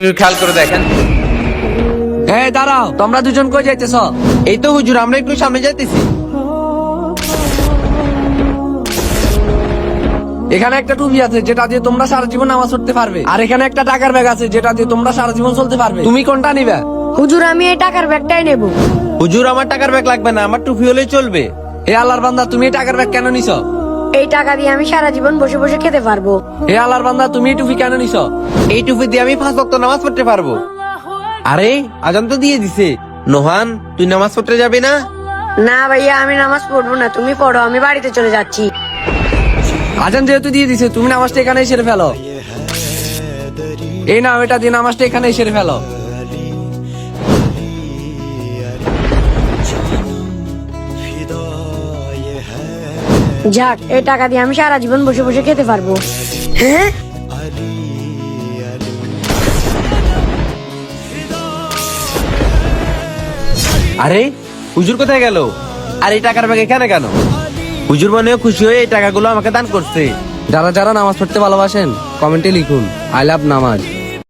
খেয়াল করে দেখেন। এই দাঁড়াও, তোমরা দুজন কই যাইতেছ? এই তো হুজুর, আমরা একটু সামনে যাইতেছি। এখানে একটা টুপি আছে যেটা দিয়ে তোমরা সারা জীবন নামাজ পড়তে পারবে, আর এখানে একটা টাকার ব্যাগ আছে যেটা দিয়ে তোমরা সারা জীবন চলতে পারবে। তুমি কোনটা নিবে? হুজুর, আমি এই টাকার ব্যাগটাই নেব। হুজুর, আমার টাকার ব্যাগ লাগবে না, আমার টুপি হলেই চলবে। হে আল্লাহর বান্দা, তুমি এই টাকার ব্যাগ কেন নিছো? এই টাকা দিয়ে আমি সারা জীবন বসে বসে খেতে পারবো। হে আল্লাহর বান্দা, তুমি এই টুপি কেন নিছো? এই টুপি দিয়ে আমি 5 ওয়াক্ত নামাজ পড়তে পারবো। আরে আজান তো দিয়ে দিছে। নোহান, তুই নামাজ পড়তে যাবি না? না ভাইয়া, আমি নামাজ পড়বো না, তুমি পড়ো, আমি বাড়িতে চলে যাচ্ছি। আজান যেহেতু দিয়ে দিছে, তুমি নামাজটা এখানেই সেরে ফেলো। এই নাও, এটা দিয়ে নামাজটা এখানেই সেরে ফেলো। যাক, এই টাকা দিয়ে আমি সারা জীবন বসে বসে খেতে পারবো। হ্যাঁ, আরে হুজুর কোথায় গেল? আর এই টাকার ব্যাগ এখানে কেন? হুজুর মনে হয় খুশি হয়ে এই টাকাগুলো আমাকে দান করছে। যারা যারা নামাজ পড়তে ভালোবাসেন কমেন্টে লিখুন আই লাভ নামাজ।